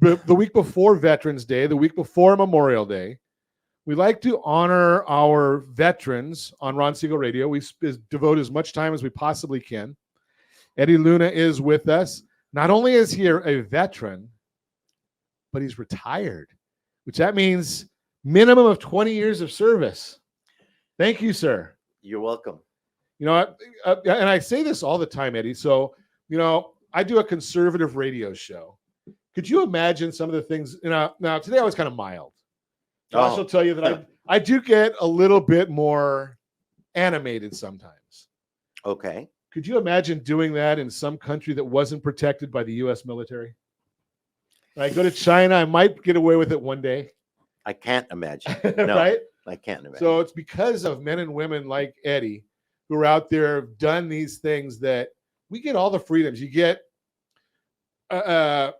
the week before Veterans Day, the week before Memorial Day, we like to honor our veterans on Ron Siegel Radio. We devote as much time as we possibly can. Eddie Luna is with us. Not only is he a veteran, but he's retired, which that means minimum of 20 years of service. Thank you, sir. You're welcome. You know, and I say this all the time, Eddie. So, you know, I do a conservative radio show. Could you imagine some of the things? Now today I was kind of mild. I also tell you that I do get a little bit more animated sometimes. Okay. Could you imagine doing that in some country that wasn't protected by the U.S. military? I go to China, I might get away with it one day. I can't imagine. No, right? I can't imagine. So it's because of men and women like Eddie who are out there, have done these things that we get all the freedoms. You get, well,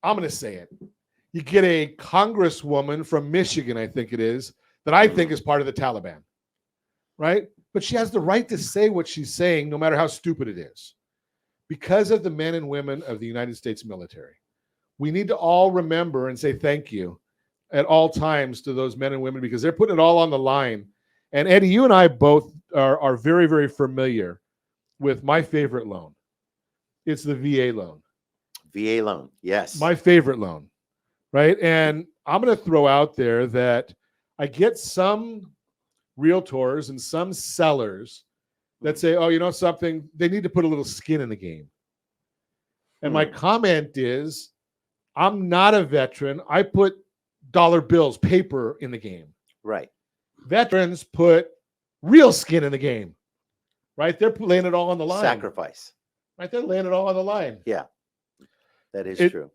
I'm going to say it. You get a congresswoman from Michigan, I think it is, that I think is part of the Taliban, right? But she has the right to say what she's saying, no matter how stupid it is, because of the men and women of the United States military. We need to all remember and say thank you at all times to those men and women, because they're putting it all on the line. And Eddie, you and I both are very, very familiar with my favorite loan. It's the VA loan. VA loan, yes. My favorite loan, right? And I'm going to throw out there that I get some realtors and some sellers that say, oh, you know something, they need to put a little skin in the game. And my comment is, I'm not a veteran. I put dollar bills, paper in the game. Right. Veterans put real skin in the game, right? They're laying it all on the line. Sacrifice. Right? They're laying it all on the line. Yeah, that is true.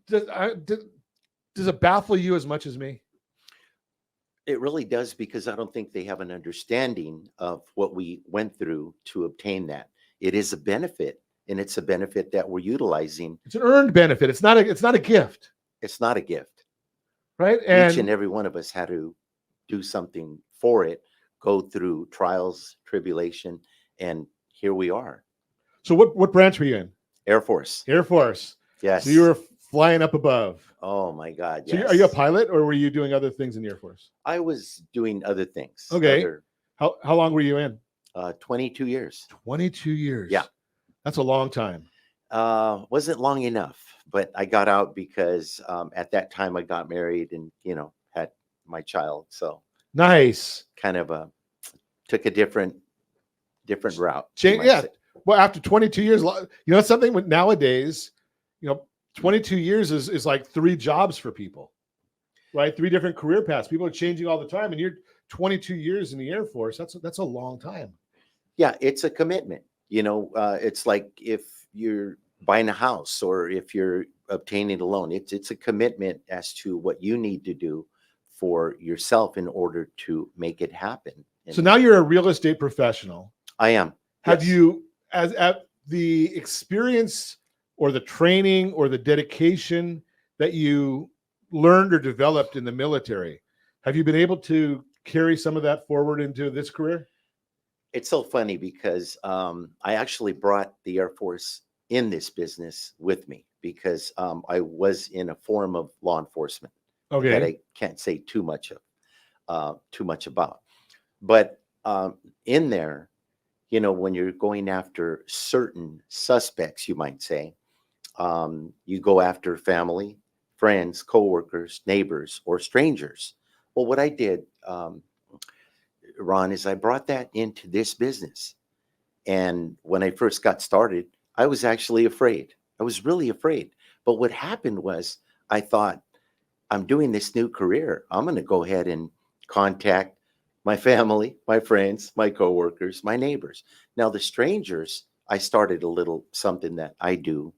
Does it baffle you as much as me? It really does, because I don't think they have an understanding of what we went through to obtain that. It is a benefit, and it's a benefit that we're utilizing. It's an earned benefit. It's not a gift. It's not a gift. Right? Each and every one of us had to do something for it, go through trials, tribulation, and here we are. So what branch were you in? Air Force. Air Force. Yes. So you were flying up above. Oh my God. So yes. are you a pilot, or were you doing other things in the Air Force? I was doing other things. Okay. How long were you in? 22 years. 22 years. Yeah. That's a long time. Wasn't long enough, but I got out because at that time I got married and, had my child. So nice. Kind of took a different route. Yeah. Well, after 22 years, something with nowadays, 22 years is like 3 jobs for people, right? 3 different career paths. People are changing all the time, and you're 22 years in the Air Force. That's a long time. Yeah, it's a commitment. It's like if you're buying a house or if you're obtaining a loan, it's a commitment as to what you need to do for yourself in order to make it happen. So now you're a real estate professional. I am. Have you, as at the experience or the training or the dedication that you learned or developed in the military, have you been able to carry some of that forward into this career? It's so funny because I actually brought the Air Force in this business with me because I was in a form of law enforcement. Okay. That I can't say too much about. But in there, when you're going after certain suspects, you might say, you go after family, friends, coworkers, neighbors, or strangers. Well, what I did, Ron, is I brought that into this business. And when I first got started, I was actually afraid. I was really afraid. But what happened was I thought, I'm doing this new career. I'm going to go ahead and contact my family, my friends, my coworkers, my neighbors. Now, the strangers, I started a little something that I do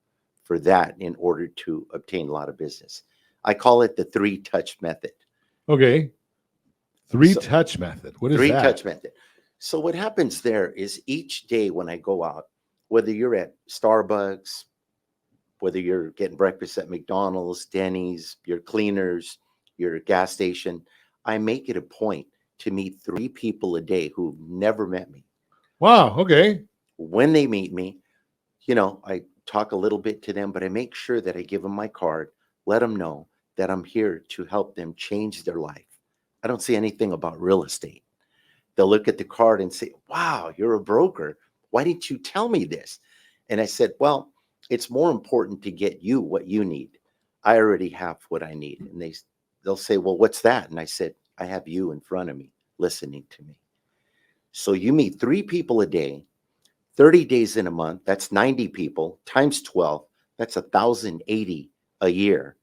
for that in order to obtain a lot of business. I call it the 3-touch method. Okay. 3-touch method. What is that? 3-touch method. So what happens there is each day when I go out, whether you're at Starbucks, whether you're getting breakfast at McDonald's, Denny's, your cleaners, your gas station, I make it a point to meet 3 people a day who've never met me. Wow. Okay. When they meet me, I talk a little bit to them, but I make sure that I give them my card, let them know that I'm here to help them change their life. I don't say anything about real estate. They'll look at the card and say, wow, you're a broker. Why didn't you tell me this? And I said, well, it's more important to get you what you need. I already have what I need. And they'll say, well, what's that? And I said, I have you in front of me listening to me. So you meet 3 people a day, 30 days in a month. That's 90 people times 12. That's 1,080 a year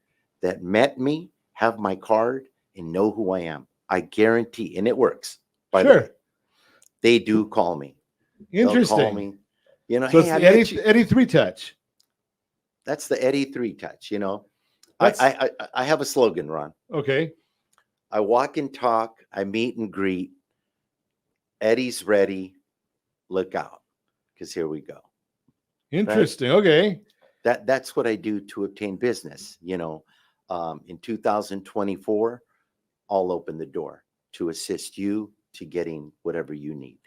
that met me, have my card, and know who I am. I guarantee, and it works. By the way, Sure. they do call me. They'll Interesting. call me. You know, So hey, it's I the met you. Eddie 3 touch. That's the Eddie 3 touch. You know, That's I have a slogan, Ron. okay. I walk and talk. I meet and greet. Eddie's ready. Look out, because here we go. Interesting. Okay. That's what I do to obtain business. You know, in 2024, I'll open the door to assist you to getting whatever you need.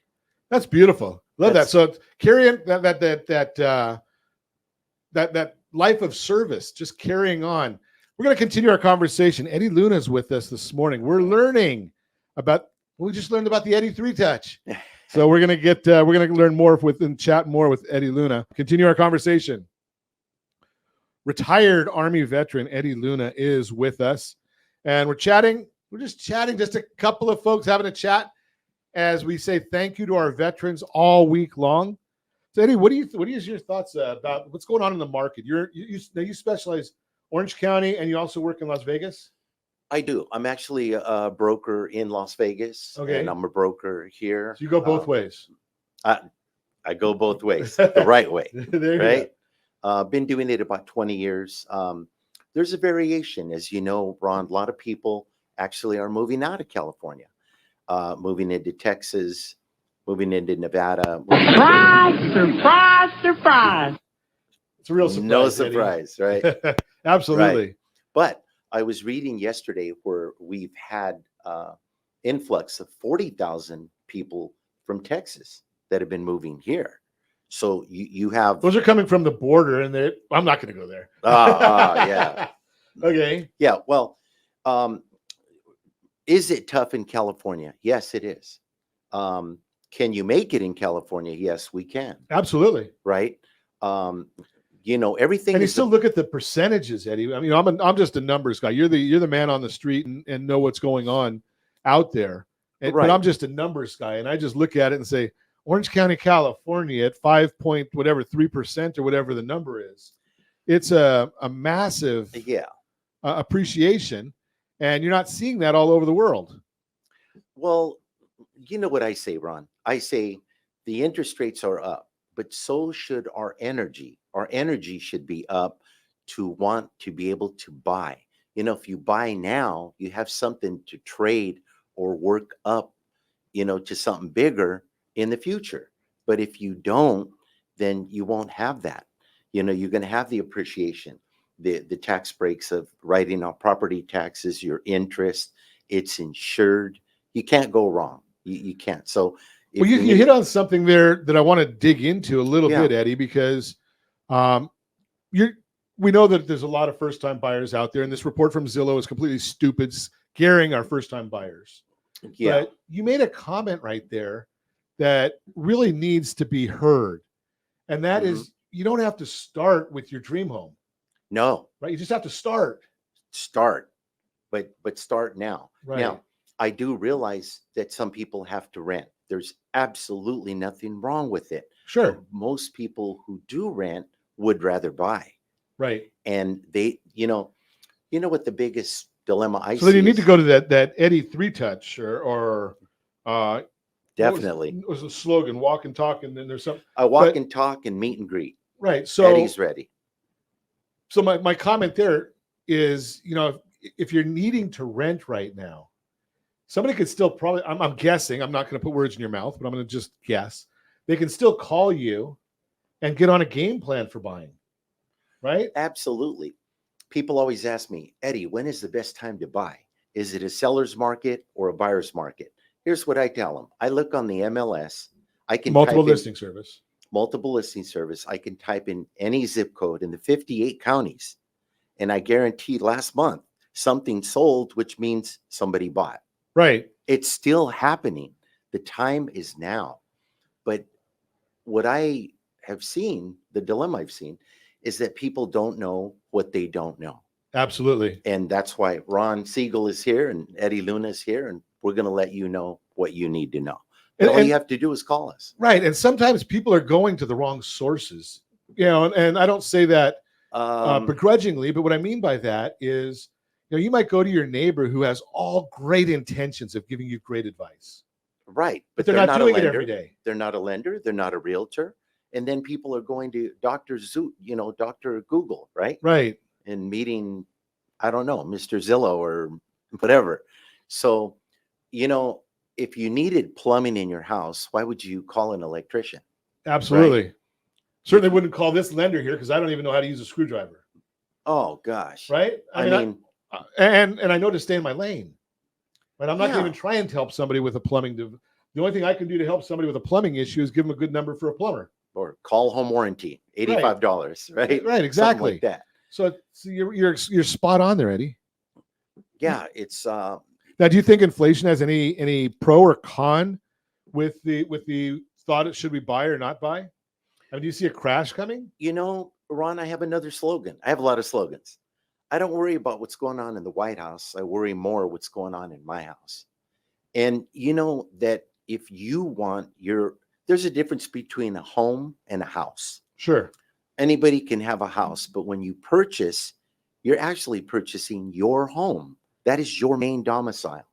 That's beautiful. Love That's- that. So carrying that life of service, just carrying on. We're going to continue our conversation. Eddie Luna is with us this morning. We're learning about. We just learned about the Eddie 3 touch. So we're going to learn more and chat more with Eddie Luna. Continue our conversation. Retired Army veteran Eddie Luna is with us, and we're chatting. We're just chatting, just a couple of folks having a chat as we say thank you to our veterans all week long. So Eddie, what is your thoughts about what's going on in the market? You specialize Orange County, and you also work in Las Vegas. I do. I'm actually a broker in Las Vegas, Okay. and I'm a broker here. So you go both ways. I go both ways, the right way, There you right? Been doing it about 20 years. There's a variation, as you know, Ron. A lot of people actually are moving out of California, moving into Texas, moving into Nevada. Surprise. It's a real surprise. No Eddie. surprise, right? Absolutely. But I was reading yesterday where we've had influx of 40,000 people from Texas that have been moving here. So you have Those are coming from the border, and I'm not going to go there. yeah. Okay. Yeah. Well, is it tough in California? Yes, it is. Can you make it in California? Yes, we can. Absolutely. Right. You know, everything. And you is still look at the percentages, Eddie. I mean, I'm just a numbers guy. You're the man on the street and know what's going on out there. But Right. I'm just a numbers guy, and I just look at it and say, Orange County, California, at 5.3% or whatever the number is, it's a massive Yeah. appreciation, and you're not seeing that all over the world. Well, you know what I say, Ron? I say the interest rates are up, but so should our energy. Our energy should be up to want to be able to buy. You know, if you buy now, you have something to trade or work up, you know, to something bigger in the future. But if you don't, then you won't have that. You know, you're going to have the appreciation, the tax breaks of writing off property taxes, your interest, it's insured. You can't go wrong. You can't. So Well, you hit on something there that I want to dig into a little Yeah. bit, Eddie, because we know that there's a lot of first-time buyers out there, and this report from Zillow is completely stupid, scaring our first-time buyers. yeah. But you made a comment right there that really needs to be heard, and that Mm-hmm. is you don't have to start with your dream home, No, right? You just have to start. start, but start now. Right. Now, I do realize that some people have to rent. There's absolutely nothing wrong with it. Sure. But most people who do rent would rather buy. Right. And they, you know what the biggest dilemma I So then see you need to is- go to that Eddie 3 touch or definitely. What was the slogan? Walk and talk, and then there's some I walk but- and talk and meet and greet. right. So Eddie's ready. So my comment there is, if you're needing to rent right now, somebody could still probably, I'm guessing, I'm not going to put words in your mouth, but I'm going to just guess. They can still call you and get on a game plan for buying, right? Absolutely. People always ask me, Eddie, when is the best time to buy? Is it a seller's market or a buyer's market? Here's what I tell them. I look on the MLS. I can Multiple type in listing service. multiple listing service. I can type in any zip code in the 58 counties, and I guarantee last month something sold, which means somebody bought. Right. It's still happening. The time is now. But what I have seen, the dilemma I've seen, is that people don't know what they don't know. Absolutely. And that's why Ron Siegel is here and Eddie Luna is here, and we're going to let you know what you need to know. And all you have to do is call us. Right. And sometimes people are going to the wrong sources, and I don't say that begrudgingly, but what I mean by that is, you might go to your neighbor who has all great intentions of giving you great advice. Right. But they're not doing it every day. They're not a lender. They're not a realtor. And then people are going to Dr. Dr. Google, right? Right. And meeting, I don't know, Mr. Zillow or whatever. So, if you needed plumbing in your house, why would you call an electrician? Absolutely. Right? Certainly wouldn't call this lender here because I don't even know how to use a screwdriver. Oh gosh. Right. I mean, I know to stay in my lane. Right. I'm not going to even try and help somebody with a plumbing. The only thing I can do to help somebody with a plumbing issue is give them a good number for a plumber. Or call home warranty, $85, right? Right. Exactly. Something like that. So you're spot on there, Eddie. Yeah, it's now, do you think inflation has any pro or con with the thought it should we buy or not buy? I mean, do you see a crash coming? Ron, I have another slogan. I have a lot of slogans. I don't worry about what's going on in the White House. I worry more what's going on in my house. And that if you want there's a difference between a home and a house. Sure. Anybody can have a house, but when you purchase, you're actually purchasing your home. That is your main domicile.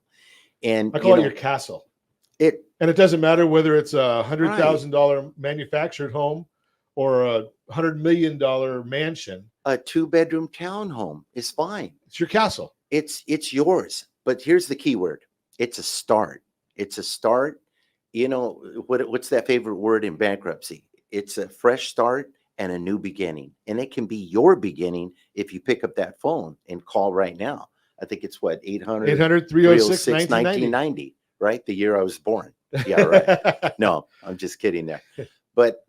And I call it your castle. And it doesn't matter whether it's a $100,000 manufactured home or a $100 million mansion. A 2-bedroom townhome is fine. It's your castle. It's yours. But here's the key word. It's a start. It's a start. What's that favorite word in bankruptcy? It's a fresh start and a new beginning. And it can be your beginning if you pick up that phone and call right now. I think it's 800-306-1990, right? The year I was born. Yeah, right. No, I'm just kidding there. But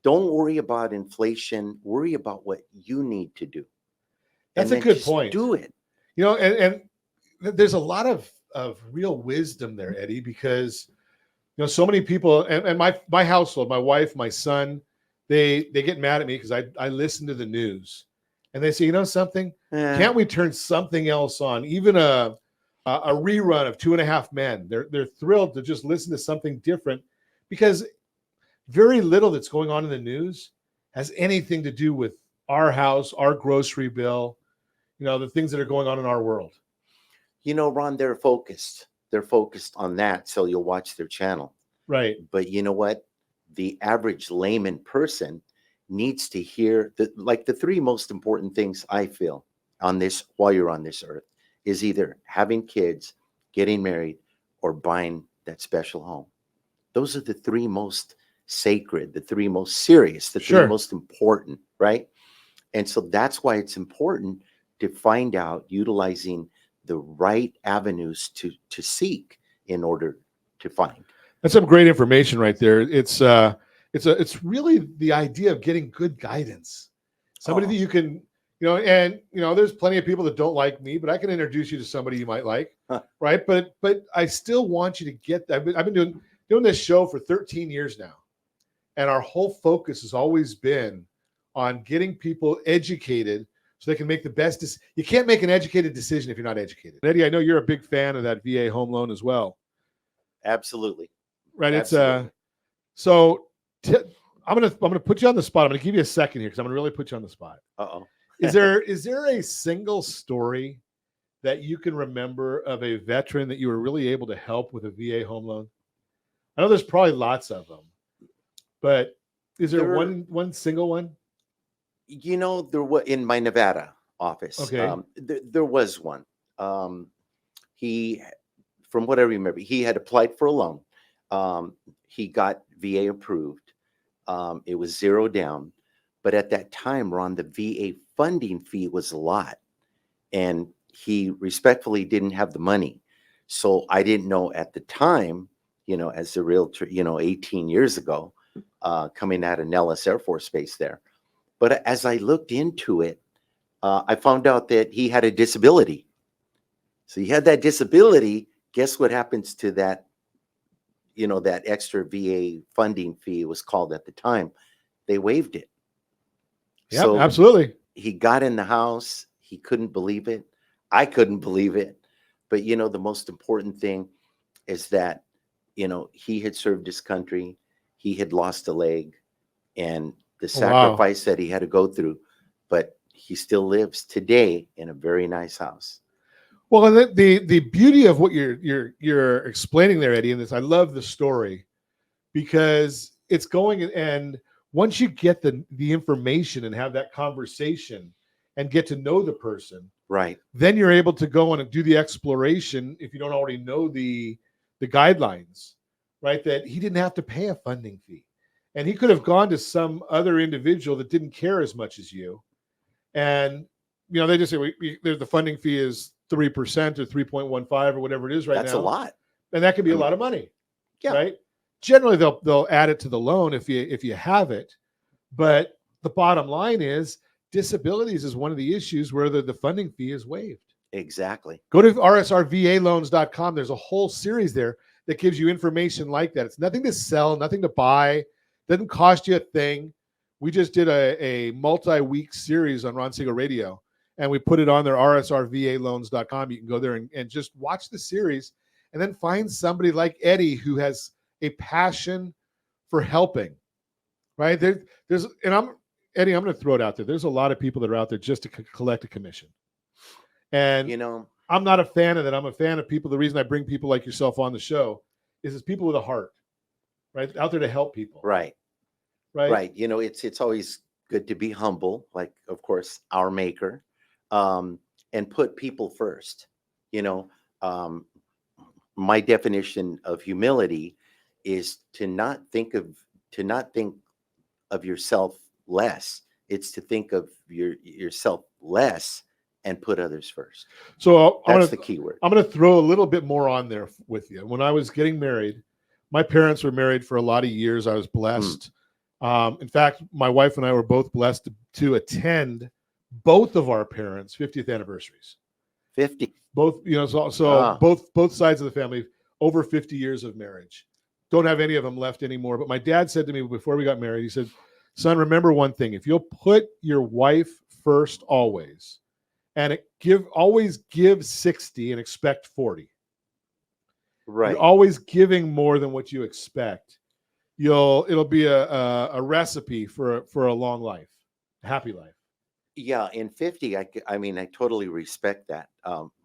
don't worry about inflation. Worry about what you need to do. That's a good point. Do it. And there's a lot of real wisdom there, Eddie, because so many people and my household, my wife, my son, they get mad at me because I listen to the news. And they say, something? Can't we turn something else on? Even a rerun of 2.5 Men. They're thrilled to just listen to something different because very little that's going on in the news has anything to do with our house, our grocery bill, the things that are going on in our world. Ron, they're focused. They're focused on that, so you'll watch their channel. Right. But you know what? The average layman person needs to hear the 3 most important things I feel while you're on this earth is either having kids, getting married, or buying that special home. Those are the 3 most sacred, the 3 most serious, the 3 most important, right? And so that's why it's important to find out utilizing the right avenues to seek in order to find. That's some great information right there. It's really the idea of getting good guidance. Somebody that you can, there's plenty of people that don't like me, but I can introduce you to somebody you might like, right? But I still want you to get that. I've been doing this show for 13 years now, and our whole focus has always been on getting people educated so they can make the best decision. You can't make an educated decision if you're not educated. Eddie, I know you're a big fan of that VA home loan as well. Absolutely. Right. Absolutely. I'm gonna put you on the spot. I'm gonna give you a second here because I'm gonna really put you on the spot. Is there a single story that you can remember of a veteran that you were really able to help with a VA home loan? I know there's probably lots of them, but is there one single one? There was in my Nevada office. Okay. There was one. He, from what I remember, he had applied for a loan. He got VA approved. It was 0 down, but at that time, Ron, the VA funding fee was a lot, and he respectfully didn't have the money. So I didn't know at the time, as a realtor, 18 years ago, coming out of Nellis Air Force Base there. But as I looked into it, I found out that he had a disability. So he had that disability. Guess what happens to that? That extra VA funding fee was called at the time. They waived it. Yeah, So absolutely. he got in the house. He couldn't believe it. I couldn't believe it. But the most important thing is that he had served his country. He had lost a leg, and the Oh, wow. sacrifice that he had to go through. But he still lives today in a very nice house. Well, and the beauty of what you're explaining there, Eddie, and this, I love the story because it's going, and once you get the information and have that conversation and get to know the person, Right. then you're able to go on and do the exploration if you don't already know the guidelines, right? That he didn't have to pay a funding fee, and he could have gone to some other individual that didn't care as much as you, and they just say the funding fee is 3% or 3.15 or whatever it is right now. That's a lot, and that could be a lot of money. Yeah. Right. Generally, they'll add it to the loan if you have it, but the bottom line is disabilities is one of the issues where the funding fee is waived. Exactly. Go to rsrvaloans.com. There's a whole series there that gives you information like that. It's nothing to sell, nothing to buy. Doesn't cost you a thing. We just did a multi-week series on Ron Siegel Radio, and we put it on their rsrvaloans.com. You can go there and just watch the series and then find somebody like Eddie who has a passion for helping, right? Eddie, I'm going to throw it out there. There's a lot of people that are out there just to collect a commission. And, I'm not a fan of that. I'm a fan of people. The reason I bring people like yourself on the show is it's people with a heart, right? Out there to help people. Right. Right. Right. It's always good to be humble, like, of course, our maker, and put people first. My definition of humility is to not think of yourself less. It's to think of yourself less and put others first. So that's the key word. I'm going to throw a little bit more on there with you. When I was getting married, my parents were married for a lot of years. I was blessed. In fact, my wife and I were both blessed to attend both of our parents' 50th anniversaries. 50. Both, both sides of the family, over 50 years of marriage. Don't have any of them left anymore. But my dad said to me before we got married, he said, son, remember one thing. If you'll put your wife first always, and always give 60 and expect 40. Right. You're always giving more than what you expect. It'll be a recipe for a long life, a happy life. Yeah, in 50, I totally respect that.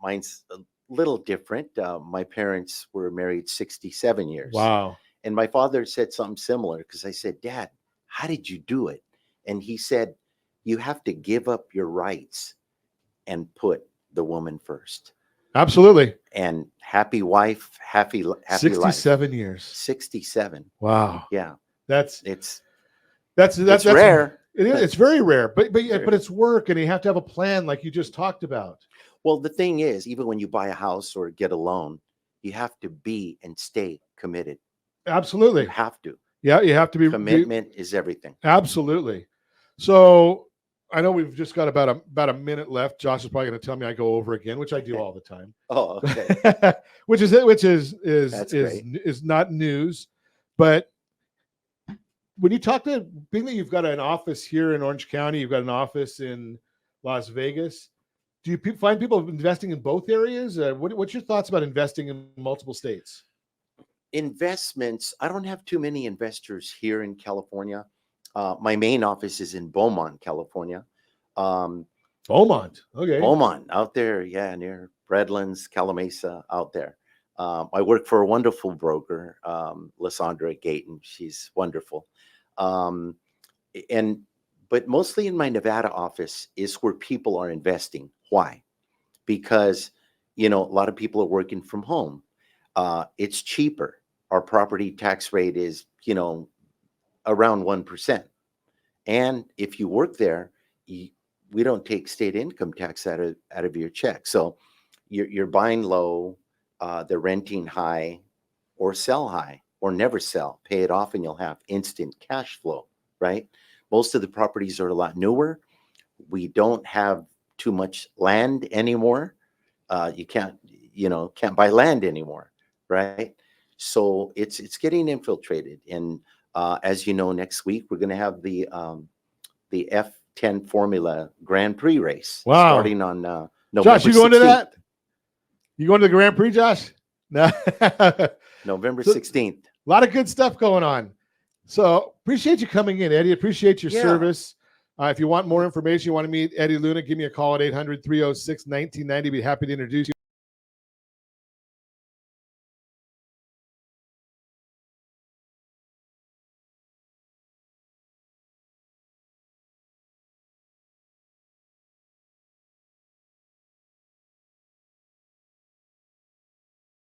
Mine's a little different. My parents were married 67 years. Wow. And my father said something similar because I said, Dad, how did you do it? And he said, you have to give up your rights and put the woman first. Absolutely. And happy wife, happy 67 life. years. 67. Wow. Yeah. That's rare. It is. It's very rare, but it's work, and you have to have a plan, like you just talked about. Well, the thing is, even when you buy a house or get a loan, you have to be and stay committed. Absolutely. You have to. Yeah, you have to be. Commitment is everything. Absolutely. So I know we've just got about a minute left. Josh is probably going to tell me I go over again, which I do all the time. Oh, okay. which is not news, but when you talk to, being that you've got an office here in Orange County, you've got an office in Las Vegas, do you find people investing in both areas? What's your thoughts about investing in multiple states? Investments, I don't have too many investors here in California. My main office is in Beaumont, California. Beaumont, okay. Beaumont, out there, yeah, near Redlands, Calamasa, out there. I work for a wonderful broker, Lysandra Gayton. She's wonderful. But mostly in my Nevada office is where people are investing. Why? Because, a lot of people are working from home. It's cheaper. Our property tax rate is, around 1%. And if you work there, we don't take state income tax out of your check. So you're buying low, they're renting high or sell high. or never sell. Pay it off and you'll have instant cash flow, right? Most of the properties are a lot newer. We don't have too much land anymore. You can't buy land anymore, right? So it's getting infiltrated. And as you know, next week we're going to have the F10 Formula Grand Prix race starting on November Josh, you going 16th. to that? You going to the Grand Prix, Josh? No. November 16th. A lot of good stuff going on. So appreciate you coming in, Eddie. Appreciate your service. If you want more information, you want to meet Eddie Luna, give me a call at 800-306-1990. Be happy to introduce you.